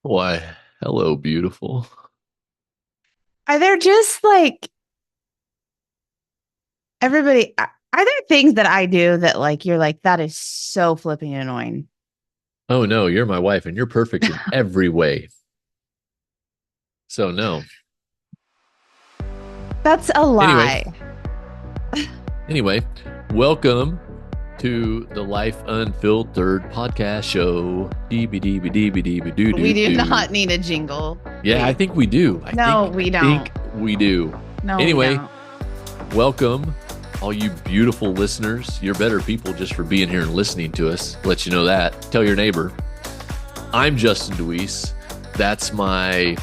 Why, hello, beautiful. Are there just like are there things that I do that like you're like that is so flipping annoying? Oh no, you're my wife and you're perfect in every way. So no. That's a Anyway, lie. anyway, welcome to the Life Unfiltered podcast show. Deeby deeby deeby deeby doo We doo do doo. not need a jingle. Yeah, I We think we do. I no, think I we don't. think we do. No, we Anyway, don't. welcome all you beautiful listeners. You're better people just for being here and listening to us. Let you know that. Tell your neighbor. I'm Justin Deweese. That's my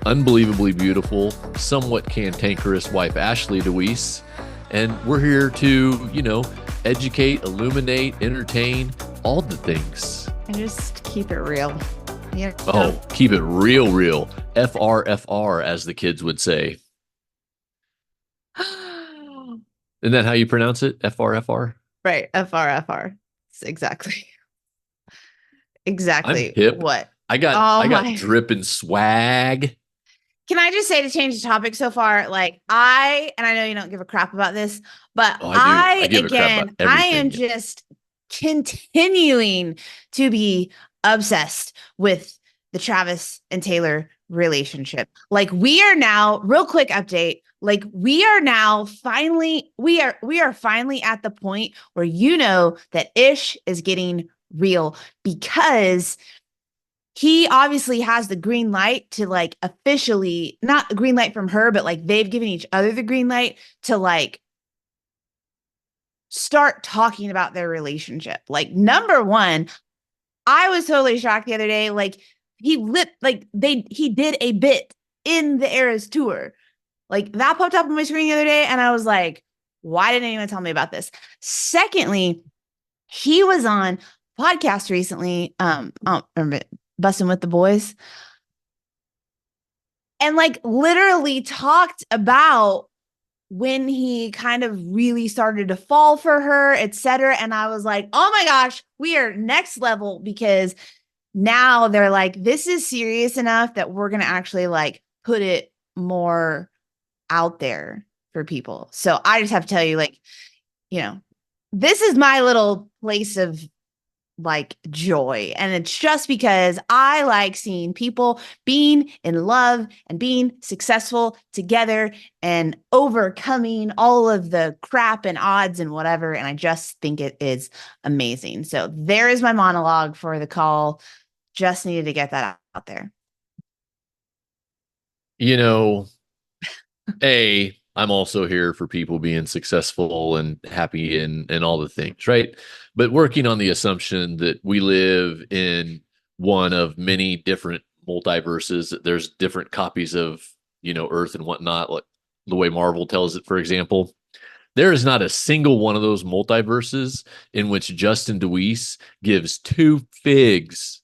unbelievably beautiful, somewhat cantankerous wife, Ashley Deweese. And we're here to, educate, illuminate, entertain, all the things. And just keep it real. Yeah. Oh, keep it real, real. FRFR, as the kids would say. Isn't that how you pronounce it? FRFR? Right. FRFR. Exactly. I'm Exactly hip. what. I got Oh I got my. dripping swag. Can I just say to change the topic so far? And I know you don't give a crap about this, but Oh, I do. I give a crap about I am everything. just continuing to be obsessed with the Travis and Taylor relationship. Like we are now, real quick update. Like we are finally at the point where that Ish is getting real because he obviously has the green light to like officially not the green light from her, but like they've given each other the green light to like start talking about their relationship. Like, number one, I was totally shocked the other day. Like, he did a bit in the Eras tour. Like, that popped up on my screen the other day, and I was like, why didn't anyone tell me about this? Secondly, he was on podcast recently, Busting with the Boys, and like literally talked about when he kind of really started to fall for her, etc. And I was like, oh my gosh, we are next level because now they're like, this is serious enough that we're going to actually like put it more out there for people. So I just have to tell you, like, you know, this is my little place of like joy. And it's just because I like seeing people being in love and being successful together and overcoming all of the crap and odds and whatever. And I just think it is amazing. So there is my monologue for the call. Just needed to get that out there. You know, I'm also here for people being successful and happy and all the things, right? But working on the assumption that we live in one of many different multiverses, that there's different copies of, Earth and whatnot, like the way Marvel tells it, for example. There is not a single one of those multiverses in which Justin Deweese gives two figs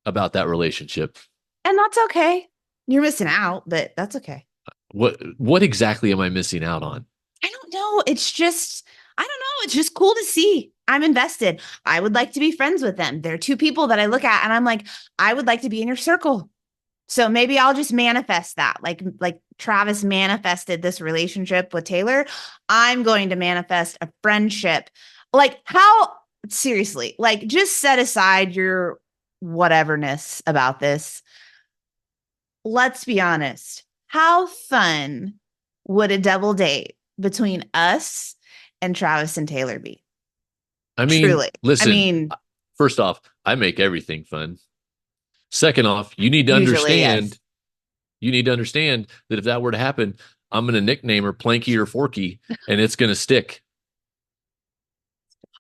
about that relationship. And that's okay. You're missing out, but that's okay. What exactly am I missing out on? I don't know. I don't know. It's just cool to see. I'm invested. I would like to be friends with them. They're two people that I look at and I'm like, I would like to be in your circle. So maybe I'll just manifest that. Like Travis manifested this relationship with Taylor. I'm going to manifest a friendship. Like how seriously, like just set aside your whateverness about this. Let's be honest. How fun would a double date between us and Travis and Taylor be? I mean, Truly. I listen, mean, first off, I make everything fun. Second off, usually, yes. you need to understand that if that were to happen, I'm going to nickname her Planky or Forky and it's going to stick.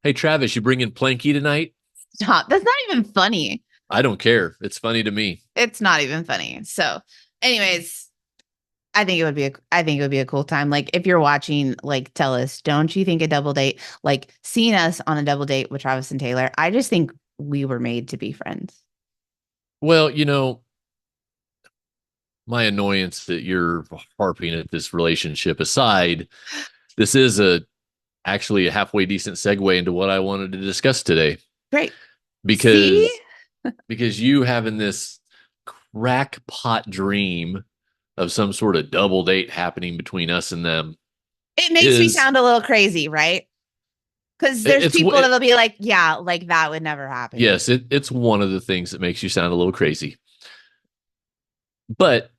Hey, Travis, you bringing Planky tonight? Stop. That's not even funny. I don't care. It's funny to me. It's not even funny. So, anyways, I think it would be a cool time. Like if you're watching, like tell us, don't you think a double date, like seeing us on a double date with Travis and Taylor, I just think we were made to be friends. Well, my annoyance that you're harping at this relationship aside, this is actually a halfway decent segue into what I wanted to discuss today Great. See? because you having this crackpot dream of some sort of double date happening between us and them It makes me is sound a little crazy, right? Because there's it's people it, that'll be like, yeah, like that would never happen. yes, it's one of the things that makes you sound a little crazy, but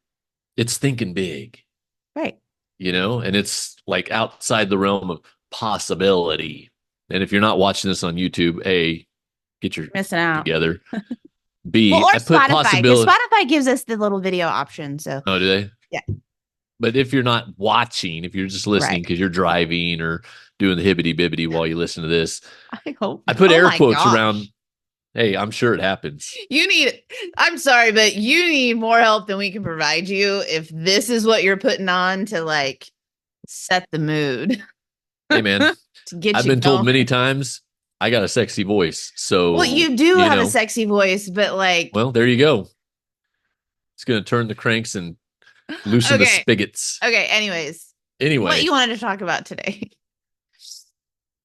it's thinking big, Right. and it's like outside the realm of possibility. And if you're not watching this on YouTube, A, get your Missing out. together. Well, B, or I put Spotify, because possibility. Spotify gives us the little video option. So, Oh, do they? yeah, But if you're not watching, if you're just listening right. because you're driving or doing the hibbity bibbity while you listen to this, I hope. I put Oh air my quotes around. gosh. Hey, I'm sure it happens. You need, I'm sorry, but you need more help than we can provide you if this is what you're putting on to like set the mood Hey, man, to get I've you been told going. many times I got a sexy voice. Well, So, you do have a sexy voice, but like, well, there you go. It's going to turn the cranks and loosen the okay. spigots. Okay. Anyways, what Anyway, you wanted to talk about today.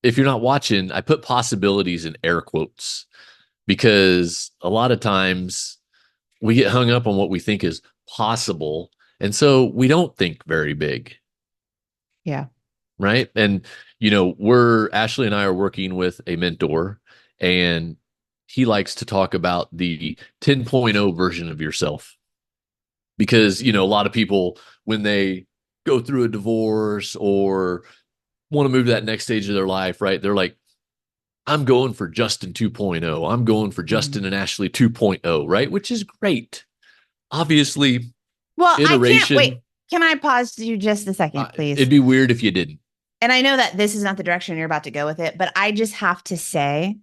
if you're not watching, I put possibilities in air quotes because a lot of times we get hung up on what we think is possible. And so we don't think very big. Yeah. Right. And, Ashley and I are working with a mentor, and he likes to talk about the 10.0 version of yourself because, a lot of people, when they go through a divorce or want to move to that next stage of their life, right, they're like, I'm going for Justin 2.0. I'm going for Mhm. Justin and Ashley 2.0, right? Which is great. Obviously, Well, I can't wait. iteration. Can I pause you just a second, please? It'd be weird if you didn't. And I know that this is not the direction you're about to go with it, but I just have to say,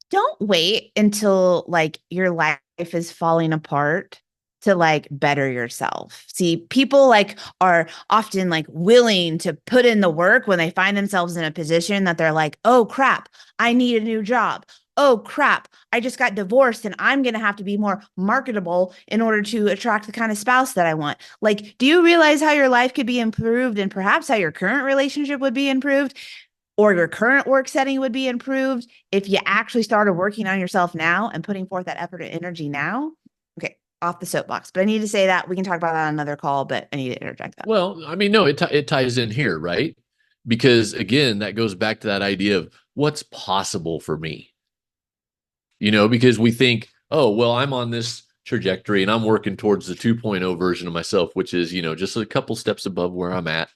don't wait until like your life is falling apart to like better yourself. See, people like are often like willing to put in the work when they find themselves in a position that they're like, "Oh crap, I need a new job. Oh crap, I just got divorced and I'm going to have to be more marketable in order to attract the kind of spouse that I want." Like, do you realize how your life could be improved and perhaps how your current relationship would be improved or your current work setting would be improved if you actually started working on yourself now and putting forth that effort and energy now? Okay, off the soapbox, but I need to say that. We can talk about that on another call, but I need to interject that. Well, I mean, no, it ties in here, right? Because again, that goes back to that idea of what's possible for me. Because we think, oh, well, I'm on this trajectory and I'm working towards the 2.0 version of myself, which is, just a couple steps above where I'm at.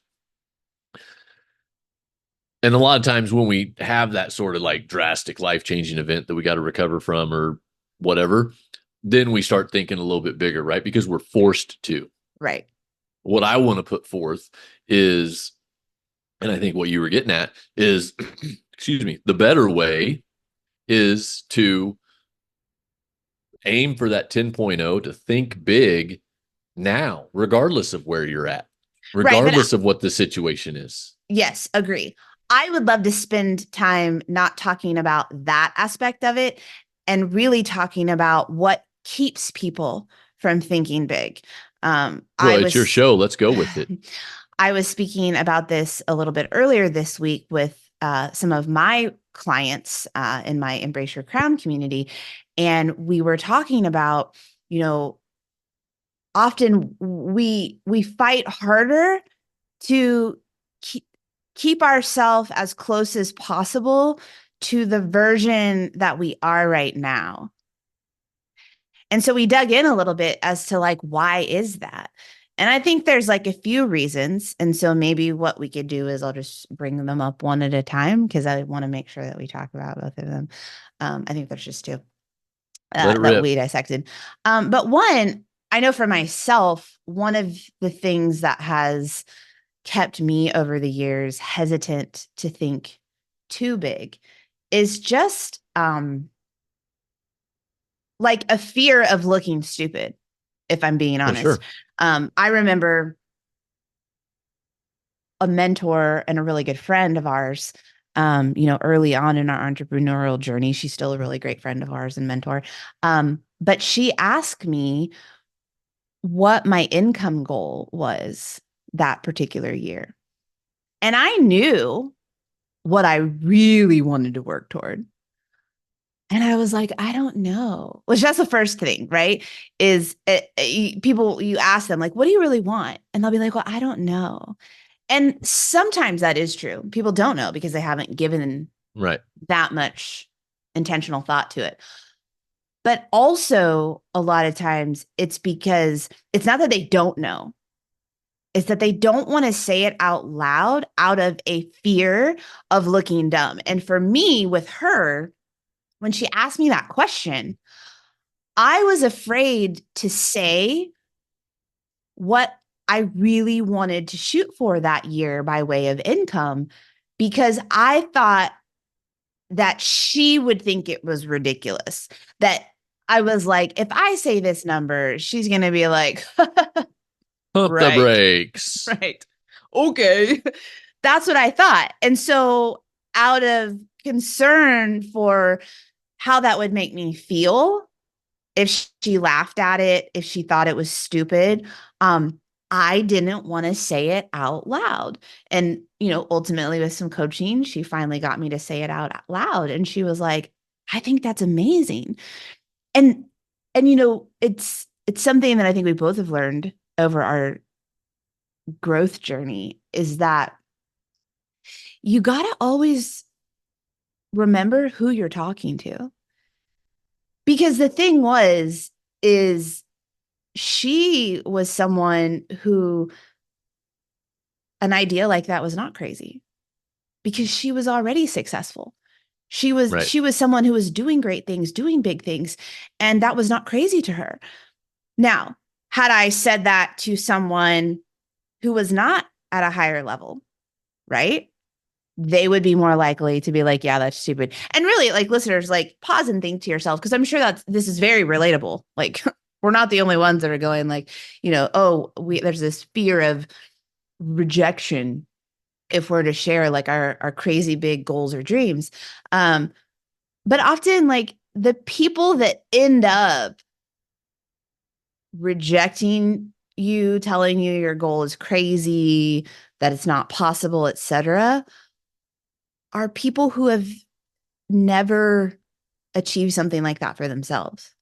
And a lot of times when we have that sort of like drastic life-changing event that we got to recover from or whatever, then we start thinking a little bit bigger, right? Because we're forced to. Right. What I want to put forth is, and I think what you were getting at is, excuse me, the better way is to aim for that 10.0, to think big now, regardless of where you're at, Right. But regardless of what the situation is. yes, agree. I would love to spend time not talking about that aspect of it and really talking about what keeps people from thinking big. Well, it's your show. Let's go with it. I was speaking about this a little bit earlier this week with some of my clients in my Embrace Your Crown community. And we were talking about, often we fight harder to keep ourselves as close as possible to the version that we are right now. And so we dug in a little bit as to like, why is that? And I think there's like a few reasons. And so maybe what we could do is I'll just bring them up one at a time because I want to make sure that we talk about both of them. I think there's just two Let it that rip. we dissected. But one, I know for myself, one of the things that has kept me over the years hesitant to think too big is just like a fear of looking stupid, if I'm being Oh, honest. sure. I remember a mentor and a really good friend of ours, early on in our entrepreneurial journey. She's still a really great friend of ours and mentor. But she asked me what my income goal was that particular year. And I knew what I really wanted to work toward. And I was like, I don't know. Which that's the first thing, right? Is people, you ask them, like, what do you really want? And they'll be like, well, I don't know. And sometimes that is true. People don't know because they haven't given Right. that much intentional thought to it. But also, a lot of times it's because it's not that they don't know, it's that they don't want to say it out loud out of a fear of looking dumb. And for me, with her, when she asked me that question, I was afraid to say what I really wanted to shoot for that year by way of income because I thought that she would think it was ridiculous. That I was like, if I say this number, she's going to be like, Pump the right, brakes. right. Okay. That's what I thought. And so, out of concern for how that would make me feel, if she laughed at it, if she thought it was stupid, I didn't want to say it out loud. And, ultimately with some coaching, she finally got me to say it out loud. And she was like, I think that's amazing. And, it's something that I think we both have learned over our growth journey is that you got to always remember who you're talking to. Because the thing is she was someone who an idea like that was not crazy because she was already successful. She was Right. she was someone who was doing great things, doing big things, and that was not crazy to her. Now, had I said that to someone who was not at a higher level, right? They would be more likely to be like, yeah, that's stupid. And really, like listeners, like pause and think to yourself, because I'm sure this is very relatable. Like we're not the only ones that are going like, oh, there's this fear of rejection if we're to share like our crazy big goals or dreams. But often like the people that end up rejecting you, telling you your goal is crazy, that it's not possible, etc., are people who have never achieved something like that for themselves.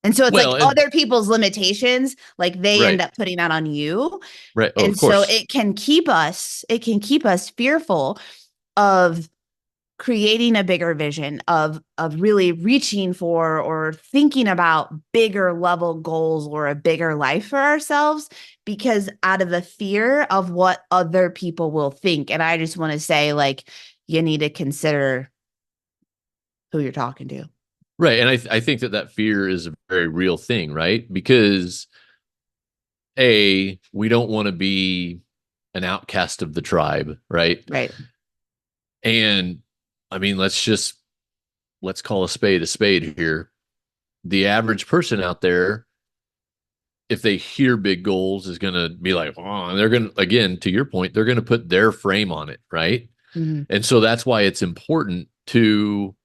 And so it's like Well, and other people's limitations, like they end right. up putting that on you. Right. Oh, And of so course. it can keep us fearful of creating a bigger vision of really reaching for or thinking about bigger level goals or a bigger life for ourselves because out of the fear of what other people will think. And I just want to say like you need to consider who you're talking to. Right. And I think that fear is a very real thing, right? Because we don't want to be an outcast of the tribe, right? Right. And I mean, let's call a spade here. The average person out there, if they hear big goals, is going to be like, oh, and they're going to, again, to your point, they're going to put their frame on it, right? Mhm. And so that's why it's important to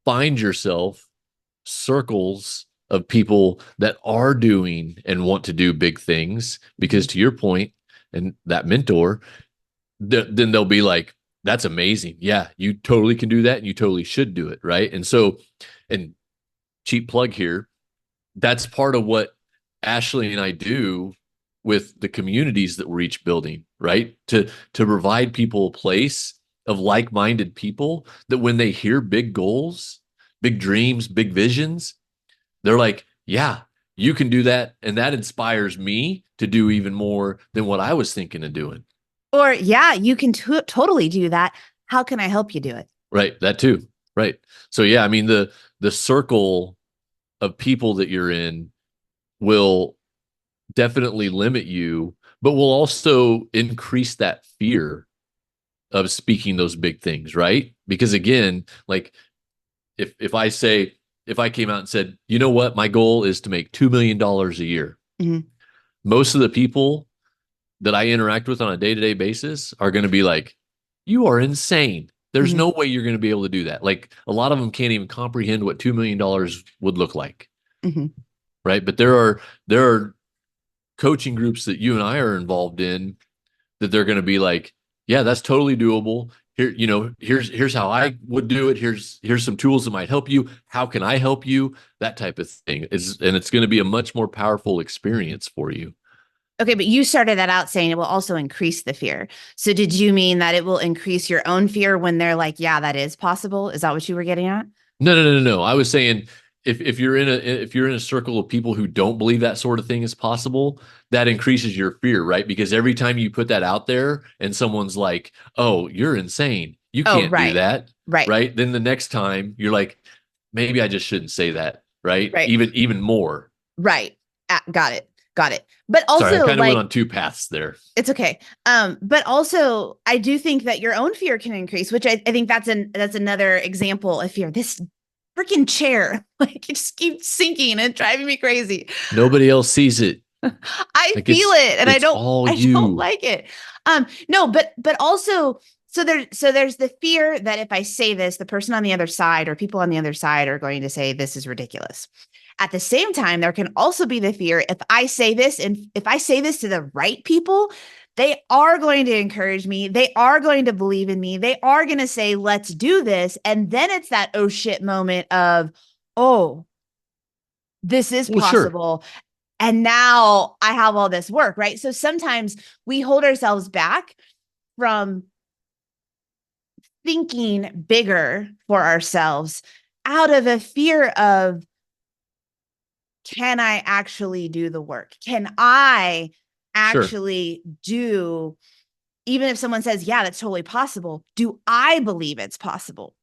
find yourself circles of people that are doing and want to do big things. Because Mhm. to your point, and that mentor, then they'll be like, that's amazing. Yeah, you totally can do that and you totally should do it. Right. And so, and cheap plug here, that's part of what Ashley and I do with the communities that we're each building, right? To provide people a place of like-minded people that when they hear big goals, big dreams, big visions, they're like, yeah, you can do that. And that inspires me to do even more than what I was thinking of doing. Or, yeah, you can totally do that. How can I help you do it? Right. That too. Right. So yeah, I mean the circle of people that you're in will definitely limit you, but will also increase that fear of speaking those big things, right? Because again, like if I came out and said, you know what, my goal is to make $2 million a year, Mhm. most of the people that I interact with on a day-to-day basis are going to be like, you are insane. There's Mhm. no way you're going to be able to do that. Like a lot of them can't even comprehend what $2 million would look like. Mhm. Right. But there are coaching groups that you and I are involved in that they're going to be like, yeah, that's totally doable. here, here's how I would do it. Here's some tools that might help you. How can I help you? That type of thing and it's going to be a much more powerful experience for you. Okay, but you started that out saying it will also increase the fear. So did you mean that it will increase your own fear when they're like, yeah, that is possible? Is that what you were getting at? No. I was saying if you're in a circle of people who don't believe that sort of thing is possible, that increases your fear, right? Because every time you put that out there and someone's like, "Oh, you're insane. You Oh, can't do right. that." Right. Right? Then the next time you're like, "Maybe I just shouldn't say that." Right? Right. Even more. Right. Got it. Got it. But Sorry, I also kind of went like on two paths there. it's okay. But also I do think that your own fear can increase, which I think that's another example of fear. This freaking chair, like it just keeps sinking and driving me crazy. Nobody else sees it. I Like feel it and it's all I don't you. like it. No, but also there's the fear that if I say this, the person on the other side or people on the other side are going to say this is ridiculous. At the same time, there can also be the fear if I say this and if I say this to the right people, they are going to encourage me. They are going to believe in me. They are going to say, let's do this. And then it's that oh shit moment of, oh, this is Well, sure. possible. And now I have all this work, right? So sometimes we hold ourselves back from thinking bigger for ourselves out of a fear of, can I actually do the work? Can I Sure. actually do, even if someone says, yeah, that's totally possible, do I believe it's possible?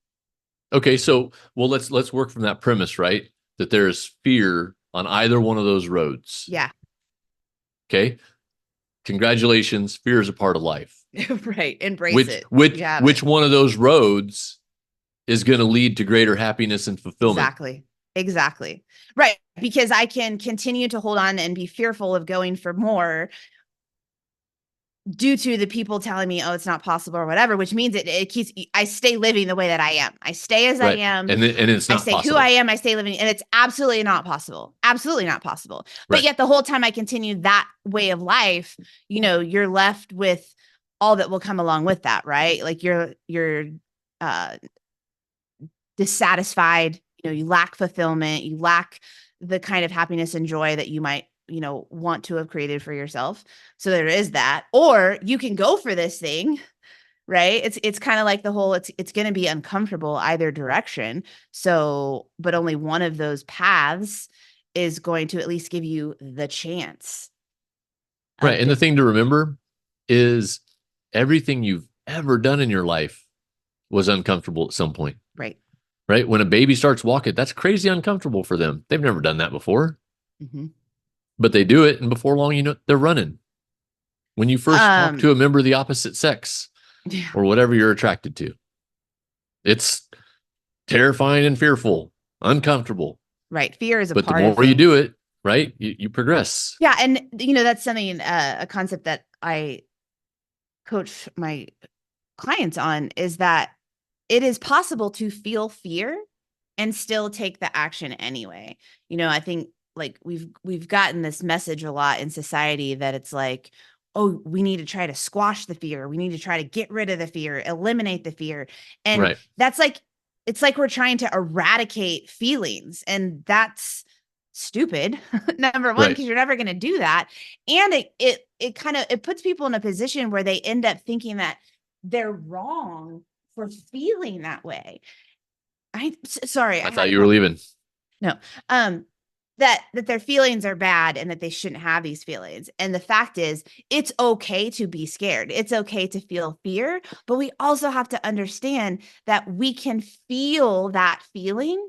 Okay, so well let's work from that premise, right? That there is fear on either one of those roads. Yeah. Okay? Congratulations, fear is a part of life. Right. Embrace Which it. You which have it. which one of those roads is going to lead to greater happiness and fulfillment? Exactly. Exactly. Right. Because I can continue to hold on and be fearful of going for more due to the people telling me, oh, it's not possible or whatever, which means it keeps, I stay living the way that I am. I stay as I Right. am. And it's I not stay who I possible. am. I stay living, and it's absolutely not possible. Absolutely not possible. But Right. yet the whole time I continue that way of life, you're left with all that will come along with that, right? Like you're uh dissatisfied, you lack fulfillment, you lack the kind of happiness and joy that you might, want to have created for yourself. So there is that. Or you can go for this thing, right? It's kind of like the whole it's going to be uncomfortable either direction. So, but only one of those paths is going to at least give you the chance Right. of And the doing thing to remember is everything you've ever done in your life was uncomfortable at some point. right. Right? When a baby starts walking, that's crazy uncomfortable for them. They've never done that before, Mm-hmm. but they do it and before long they're running. When you first talk Um, to a member of the opposite sex yeah, or whatever you're attracted to, it's terrifying and fearful, uncomfortable. right. Fear is a But the part of more you do things. it, right, you progress. Yeah, and that's something a concept that I coach my clients on is that it is possible to feel fear and still take the action anyway. I think like we've gotten this message a lot in society that it's like, oh, we need to try to squash the fear. We need to try to get rid of the fear, eliminate the fear. And Right. that's like it's like we're trying to eradicate feelings, and that's stupid. Number one, Right. because you're never going to do that. And it kind of it puts people in a position where they end up thinking that they're wrong for feeling that way. Sorry, I I had thought a you were comment. leaving. No. That their feelings are bad and that they shouldn't have these feelings. And the fact is, it's okay to be scared. It's okay to feel fear, but we also have to understand that we can feel that feeling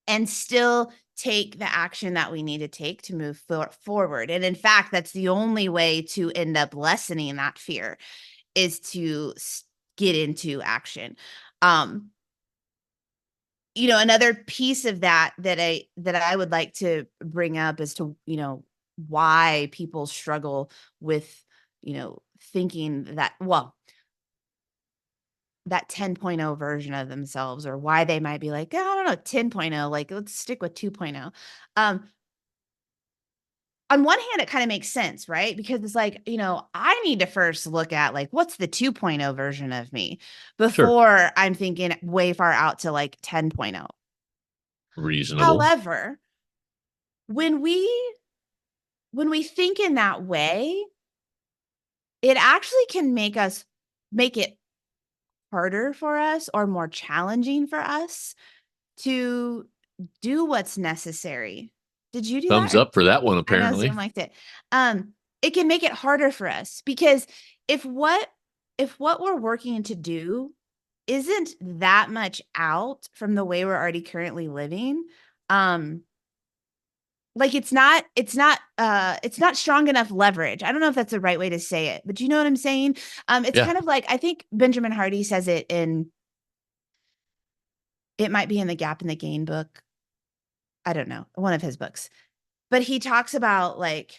and still take the action that we need to take to move forward. And in fact, that's the only way to end up lessening that fear is to get into action. Um, Another piece of that I would like to bring up as to, why people struggle with, thinking that, well, that 10.0 version of themselves, or why they might be like, "Oh, I don't know, 10.0, like let's stick with 2.0." Um, on one hand, it kind of makes sense, right? Because it's like, I need to first look at like, what's the 2.0 version of me Sure. before I'm thinking way far out to like 10.0. Reasonable. However, when we think in that way, it actually can make it harder for us or more challenging for us to do what's necessary. Did you do that? Thumbs up for that one, I know apparently. Zoom liked it. It can make it harder for us because if what we're working to do isn't that much out from the way we're already currently living, like it's not strong enough leverage. I don't know if that's the right way to say it, but you know what I'm saying? It's Yeah. kind of like, I think Benjamin Hardy says it might be in the Gap and the Gain book. I don't know, one of his books. But he talks about like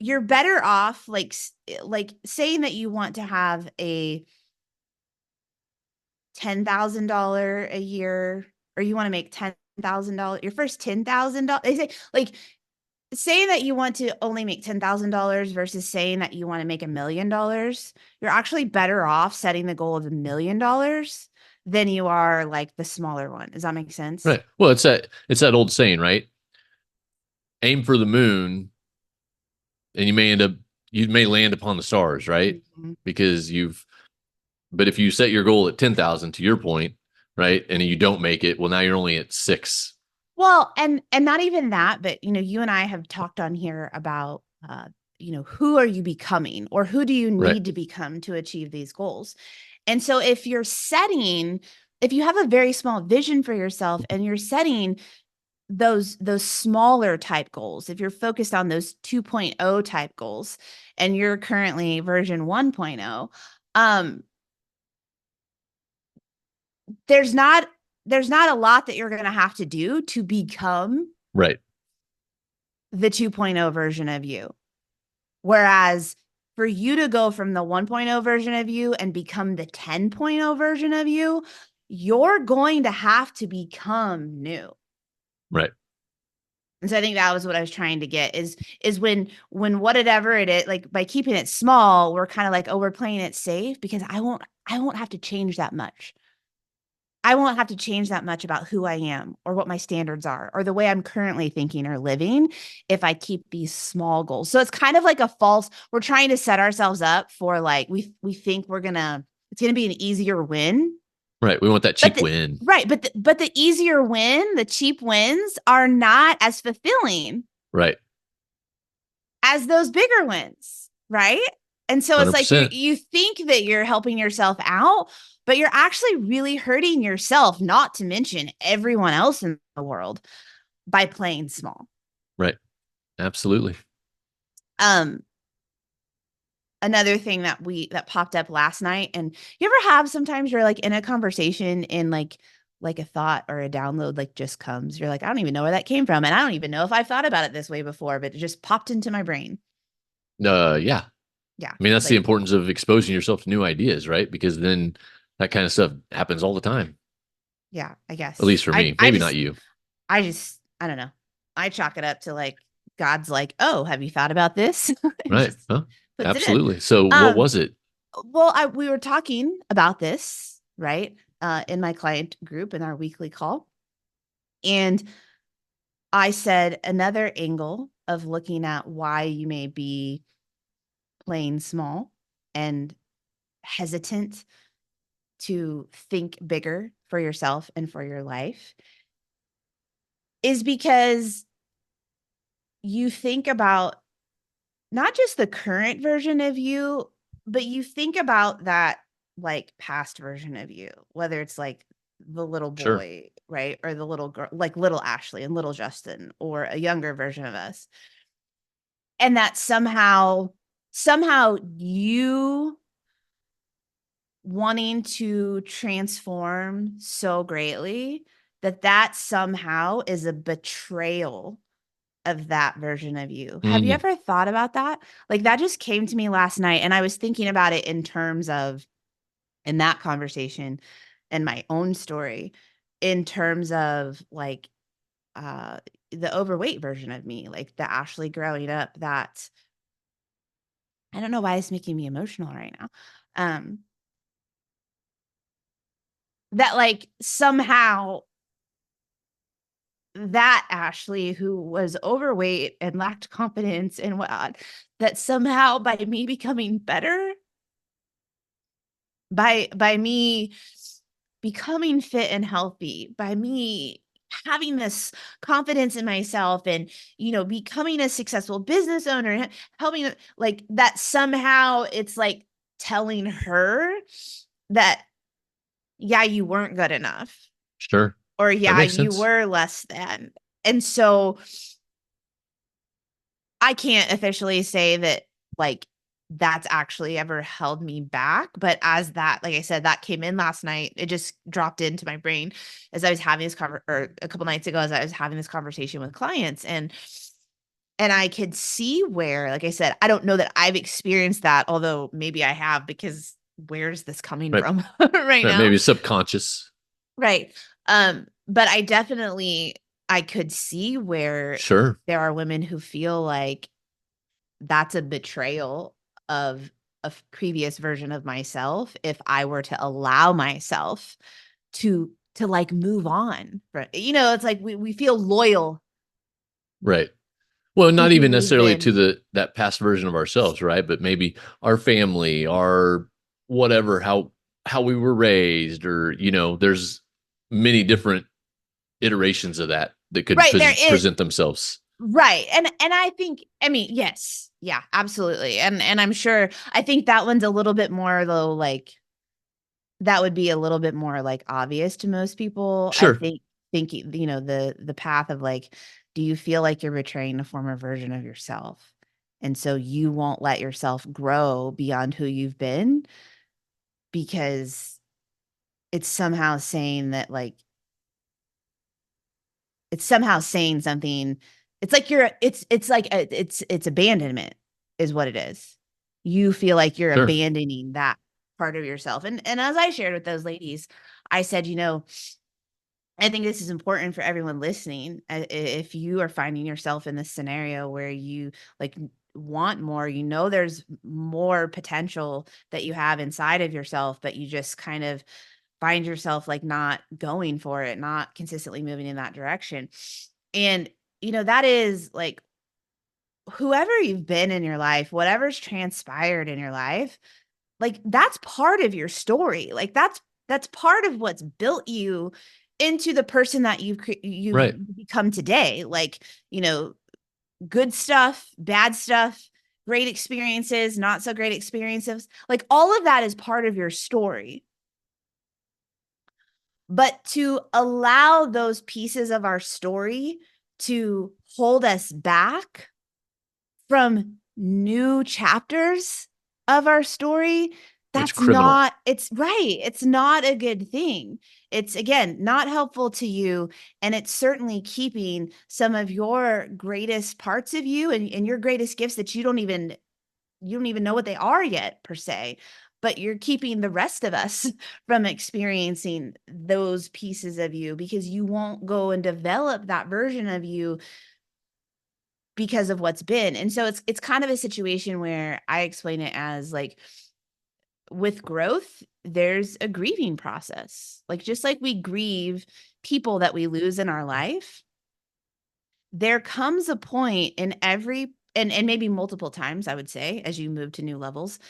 you're better off like saying that you want to have a $10,000 a year, or you want to make $10,000, your first $10,000. They say like saying that you want to only make $10,000 versus saying that you want to make $1,000,000. You're actually better off setting the goal of $1,000,000 than you are like the smaller one. Does that make sense? Right. Well, it's that old saying, right? Aim for the moon, and you may land upon the stars, right? Mhm. Because but if you set your goal at 10,000, to your point, right, and you don't make it, well, now you're only at six. Well, and not even that, but you and I have talked on here about who are you becoming, or who do you Right. need to become to achieve these goals? And so if if you have a very small vision for yourself and you're setting those smaller type goals, if you're focused on those 2.0 type goals and you're currently version 1.0, um there's not a lot that you're going to have to do to become Right. the 2.0 version of you. Whereas for you to go from the 1.0 version of you and become the 10.0 version of you, you're going to have to become new. Right. And so I think that was what I was trying to get is when whatever it is, like by keeping it small, we're kind of like, oh, we're playing it safe because I won't have to change that much. I won't have to change that much about who I am or what my standards are or the way I'm currently thinking or living if I keep these small goals. So it's kind of like we're trying to set ourselves up for like, we think it's going to be an easier win. Right. We want that But cheap win. but the easier win, the cheap wins are not as fulfilling Right. as those bigger wins, right? And so it's like 100%. you think that you're helping yourself out, but you're actually really hurting yourself, not to mention everyone else in the world by playing small. Right. Absolutely. Um, Another thing that popped up last night, and you ever have sometimes you're like in a conversation and like a thought or a download like just comes. You're like, I don't even know where that came from, and I don't even know if I've thought about it this way before, but it just popped into my brain. Yeah. Yeah, I mean, that's the like importance of exposing yourself to new ideas, right? Because then that kind of stuff happens all the time. yeah, I At guess least for me. Maybe not you. I don't know. I chalk it up to like God's like, oh, have you thought about this? And Right. just Huh? puts it in. Absolutely. So what Um, was it? well, we were talking about this, right? In my client group in our weekly call. And I said another angle of looking at why you may be playing small and hesitant to think bigger for yourself and for your life is because you think about not just the current version of you, but you think about that like past version of you, whether it's like the little Sure. boy, right? Or the little girl, like little Ashley and little Justin, or a younger version of us. And that somehow you wanting to transform so greatly that somehow is a betrayal of that version of you. Have you Mm, ever thought about that? Like that just came to me last night and I was thinking about it in terms of in that conversation and my own story in terms of like the overweight version of me, like the Ashley growing up that I don't know why it's making me emotional right now. Um, that like somehow that Ashley who was overweight and lacked confidence and whatnot, that somehow by me becoming better, by me becoming fit and healthy, by me having this confidence in myself and becoming a successful business owner, helping like that, somehow it's like telling her that yeah, you weren't good enough, Sure. or That yeah, makes you sense. were less than. And so I can't officially say that like that's actually ever held me back. But as that, like I said, that came in last night, it just dropped into my brain as I was having this or a couple nights ago, as I was having this conversation with clients. And I could see where, like I said, I don't know that I've experienced that, although maybe I have, because where's this coming Right. from right Right. now? Maybe subconscious. Right. But I could see where Sure. there are women who feel like that's a betrayal of a previous version of myself if I were to allow myself to like move on. It's like we feel loyal Right. Well, to not who even we've necessarily to been. that past version of ourselves, right? But maybe our family, our whatever, how we were raised, or there's many different iterations of that could Right, there is. present themselves. Right. And I think, I mean, yes. Yeah, absolutely. And I'm sure, I think that one's a little bit more though, like that would be a little bit more like obvious to most people. I Sure. think the path of like, do you feel like you're betraying a former version of yourself? And so you won't let yourself grow beyond who you've been because it's somehow saying that like it's somehow saying something. It's like it's abandonment is what it is. You feel like you're Sure. abandoning that part of yourself. And as I shared with those ladies, I said, I think this is important for everyone listening. If you are finding yourself in this scenario where you like want more, there's more potential that you have inside of yourself, but you just kind of find yourself like not going for it, not consistently moving in that direction. And, that is like whoever you've been in your life, whatever's transpired in your life, like that's part of your story. Like that's part of what's built you into the person that you've Right. become today. Like, good stuff, bad stuff, great experiences, not so great experiences. Like all of that is part of your story. But to allow those pieces of our story to hold us back from new chapters of our story, It's criminal. it's right. It's not a good thing. It's again, not helpful to you. And it's certainly keeping some of your greatest parts of you and your greatest gifts that you don't even know what they are yet per se, but you're keeping the rest of us from experiencing those pieces of you because you won't go and develop that version of you because of what's been. And so it's kind of a situation where I explain it as like with growth, there's a grieving process. Like just like we grieve people that we lose in our life, there comes a point in every and maybe multiple times, I would say, as you move to new levels,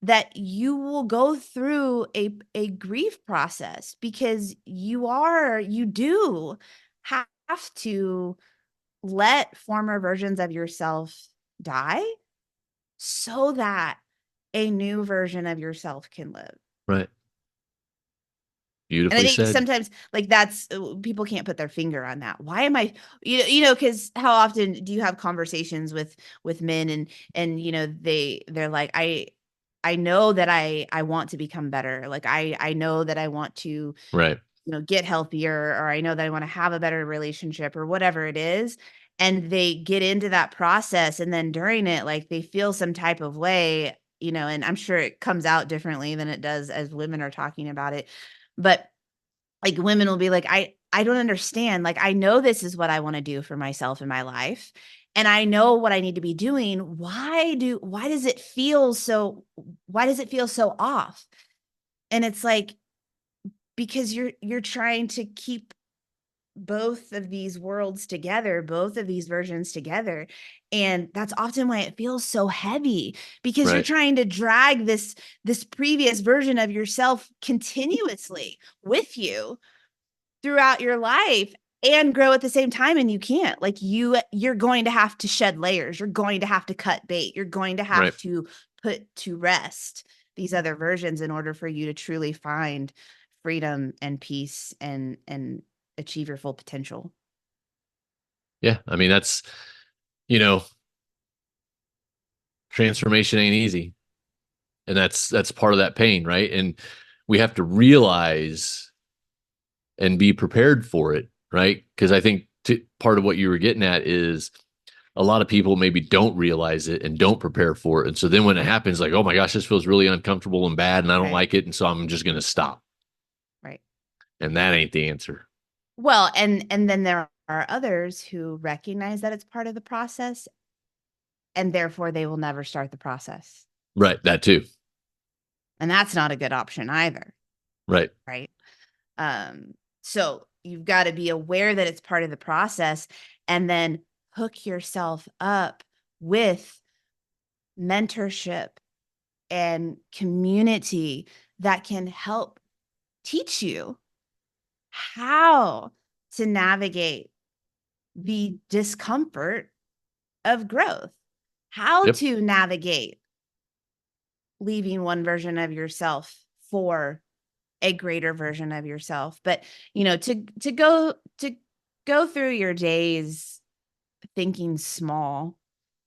that you will go through a grief process because you do have to let former versions of yourself die so that a new version of yourself can live. Right. And I Beautifully think said. sometimes like that's people can't put their finger on that. Why am I, because how often do you have conversations with men and they're like, I know that I want to become better. Like I know that I want to, Right. get healthier, or I know that I want to have a better relationship or whatever it is. And they get into that process. And then during it, like they feel some type of way, and I'm sure it comes out differently than it does as women are talking about it. But like women will be like, I don't understand. Like, I know this is what I want to do for myself in my life, and I know what I need to be doing. Why does it feel so, why does it feel so off? And it's like, because you're trying to keep both of these worlds together, both of these versions together. And that's often why it feels so heavy, because you're Right. trying to drag this previous version of yourself continuously with you throughout your life and grow at the same time, and you can't. Like, you're going to have to shed layers, you're going to have to cut bait, you're going to have Right. to put to rest these other versions in order for you to truly find freedom and peace and achieve your full potential. Yeah. I mean, that's, you know, transformation ain't easy. And that's part of that pain, right? And we have to realize and be prepared for it, right? Because I think part of what you were getting at is a lot of people maybe don't realize it and don't prepare for it. And so then when it happens, like, oh my gosh, this feels really uncomfortable and bad, and I don't Right. like it. And so I'm just going to stop. Right. And that ain't the answer. Well, and then there are others who recognize that it's part of the process, and therefore they will never start the process. Right. That too. And that's not a good option either. Right. Right. So you've got to be aware that it's part of the process, and then hook yourself up with mentorship and community that can help teach you how to navigate the discomfort of growth, how Yep. to navigate leaving one version of yourself for a greater version of yourself. But, to go through your days thinking small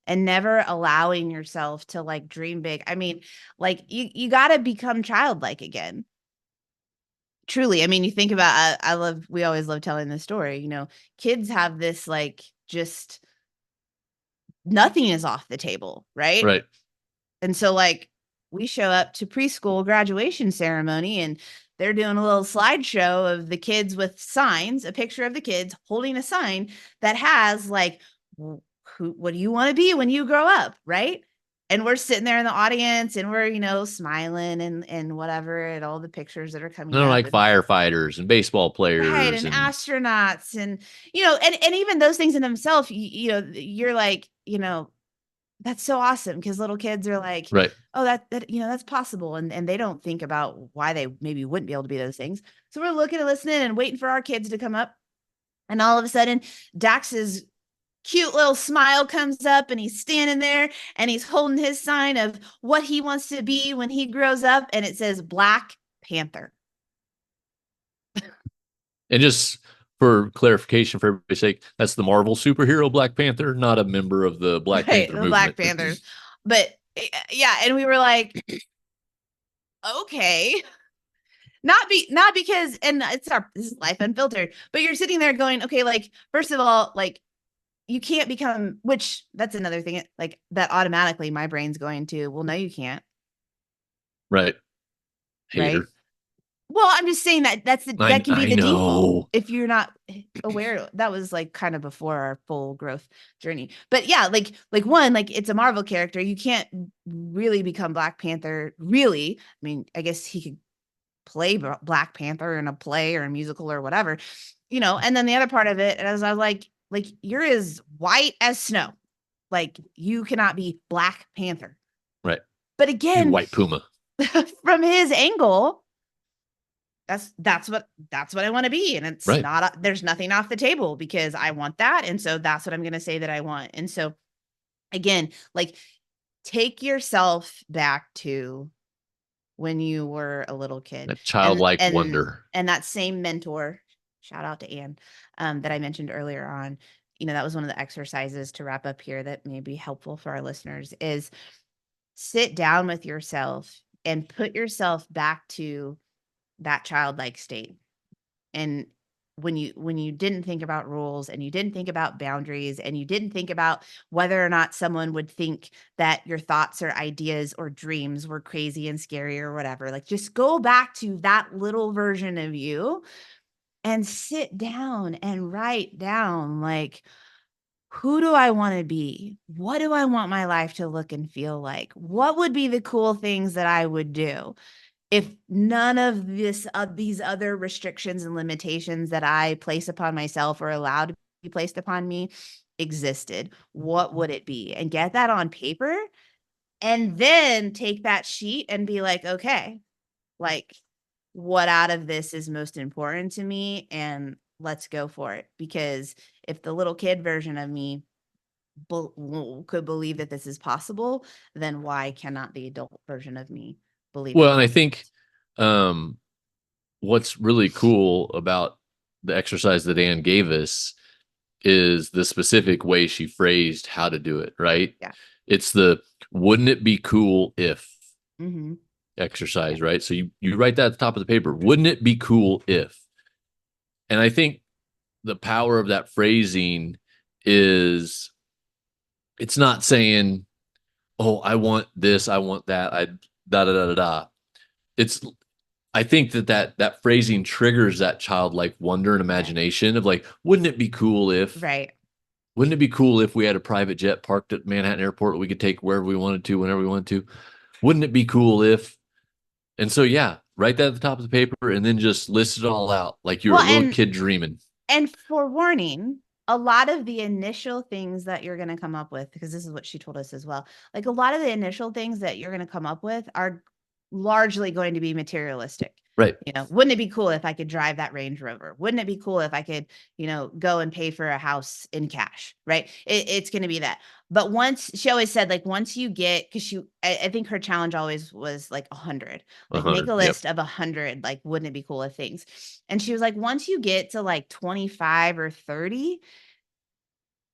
and never allowing yourself to like dream big. I mean, like, you got to become childlike again. Truly. I mean, you think about, we always love telling this story, kids have this, like, just nothing is off the table, right? Right. And so, like, we show up to preschool graduation ceremony, and they're doing a little slideshow of the kids with signs, a picture of the kids holding a sign that has, like, what do you want to be when you grow up? Right. And we're sitting there in the audience, and we're, smiling and whatever at all the pictures that are coming They're up. like And firefighters and baseball right, players and and astronauts, and and even those things in themselves, you're like, that's so awesome, because little kids are like, right. oh, that that's possible, and they don't think about why they maybe wouldn't be able to be those things. So we're looking and listening and waiting for our kids to come up, and all of a sudden, Dax's cute little smile comes up, and he's standing there, and he's holding his sign of what he wants to be when he grows up, and it says Black Panther. And just for clarification, for everybody's sake, that's the Marvel superhero Black Panther, not a member of the Black Right, Panther the Black movement. Panthers. But yeah, and we were like, okay. Not because, and this is Life Unfiltered, but you're sitting there going, okay, like, first of all, like, you can't become, which that's another thing, like, that automatically my brain's going to, well, no, you can't. Right. Right. Hater. Well, I'm just saying that can be I the default know. if you're not aware. That was like kind of before our full growth journey. But yeah, like one, like, it's a Marvel character. You can't really become Black Panther, really. I mean, I guess he could play Black Panther in a play or a musical or whatever, and then the other part of it, as I was like, you're as white as snow. Like, you cannot be Black Panther. Right. But You again, white puma. from his angle, that's what I want to be. And it's Right. not, there's nothing off the table, because I want that. And so that's what I'm going to say that I want. And so again, like, take yourself back to when you were a little kid, That and childlike and wonder. and that same mentor, shout out to Anne, that I mentioned earlier on, that was one of the exercises to wrap up here that may be helpful for our listeners, is sit down with yourself and put yourself back to that childlike state. And when you didn't think about rules, and you didn't think about boundaries, and you didn't think about whether or not someone would think that your thoughts or ideas or dreams were crazy and scary or whatever, like, just go back to that little version of you and sit down and write down, like, who do I want to be? What do I want my life to look and feel like? What would be the cool things that I would do if none of these other restrictions and limitations that I place upon myself or allowed to be placed upon me existed? What would it be? And get that on paper, and then take that sheet and be like, okay, like, what out of this is most important to me, and let's go for it. Because if the little kid version of me could believe that this is possible, then why cannot the adult version of me believe Well, it's and I possible? think what's really cool about the exercise that Anne gave us is the specific way she phrased how to do it, right? Yeah. It's the wouldn't it be cool if Mm-hmm. Yeah. exercise, right? So you write that at the top of the paper. Wouldn't it be cool if? And I think the power of that phrasing is it's not saying, "Oh, I want this, I want that, I da da da da da." It's I think that phrasing triggers that childlike wonder and Right. imagination of like, wouldn't it be cool if? Right. Wouldn't it be cool if we had a private jet parked at Manhattan Airport that we could take wherever we wanted to, whenever we wanted to? Wouldn't it be cool if? And so, yeah, write that at the top of the paper and then just list it all out like you're a Well, little kid dreaming. and for warning, a lot of the initial things that you're going to come up with, because this is what she told us as well, like a lot of the initial things that you're going to come up with are largely going to be materialistic. Right. Wouldn't it be cool if I could drive that Range Rover? Wouldn't it be cool if I could, go and pay for a house in cash? Right. It's going to be that. But once she always said, like, once you get, because I think her challenge always was like 100, like make 100. a Yep. list of 100, like, wouldn't it be cool if things. And she was like, once you get to like 25 or 30,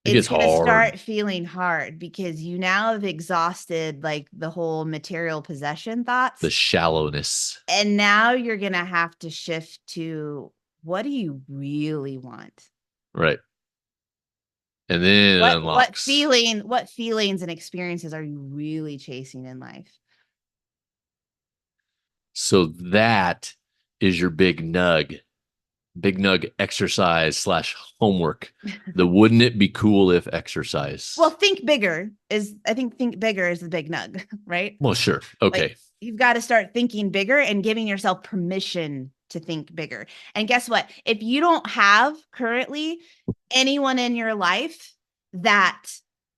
It it's gets going to hard. start feeling hard because you now have exhausted like the whole material possession The thoughts. shallowness. And now you're going to have to shift to, what do you really want? Right. And then it unlocks. What feelings and experiences are you really chasing in life? So that is your big nug exercise / homework. The wouldn't it be cool if exercise. Well, think bigger is the big nug, right? Well, sure. Okay. Like, you've got to start thinking bigger and giving yourself permission to think bigger. And guess what? If you don't have currently anyone in your life that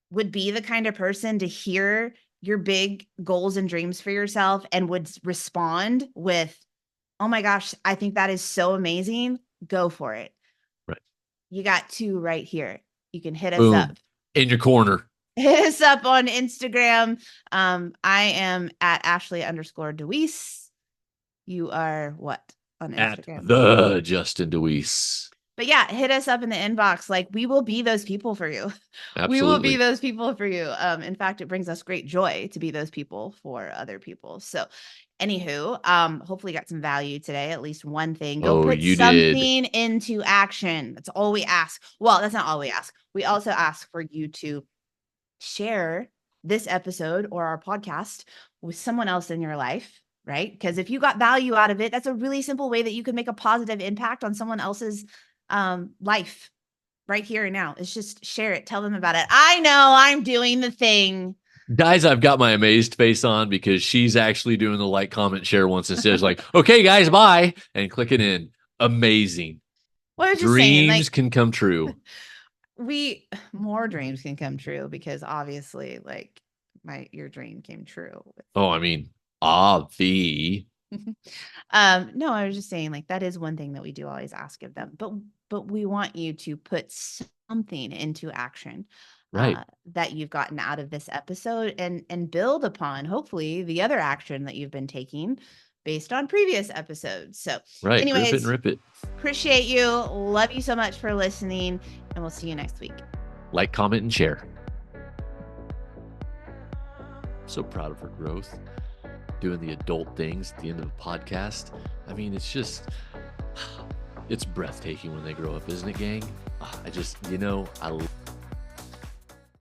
would be the kind of person to hear your big goals and dreams for yourself and would respond with, oh my gosh, I think that is so amazing, go for it. Right. You got two right here. You can hit us Boom. up. In your corner. Hit us up on Instagram. I am at Ashley_DeWeese. You are what on Instagram? At the Justin DeWeese. But yeah, hit us up in the inbox. Like, we will be those people for you. Absolutely. We will be those people for you. In fact, it brings us great joy to be those people for other people. So anywho, hopefully you got some value today, at least one thing. Go put something into action. That's all we ask. Well, that's not all we ask. We also ask for you to share this episode or our podcast with someone else in your life, right? Because if you got value out of it, that's a really simple way that you can make a positive impact on someone else's life right here and now. It's just share it. Tell them about it. I know I'm doing the thing. Guys, I've got my amazed face on because she's actually doing the like, comment, share once instead of like, okay, guys, bye, and click it in. Amazing. Well, Dreams can come true. More dreams can come true because obviously, like, your dream came true. Oh, I mean, obvi. No, I was just saying, like, that is one thing that we do always ask of them, but we want you to put something into action, right, that you've gotten out of this episode and build upon hopefully the other action that you've been taking based on previous episodes. So right, anyways, rip it and rip it. Appreciate you. Love you so much for listening, and we'll see you next week. Like, comment, and share. So proud of her growth, doing the adult things at the end of a podcast. I mean, it's breathtaking when they grow up, isn't it, gang? I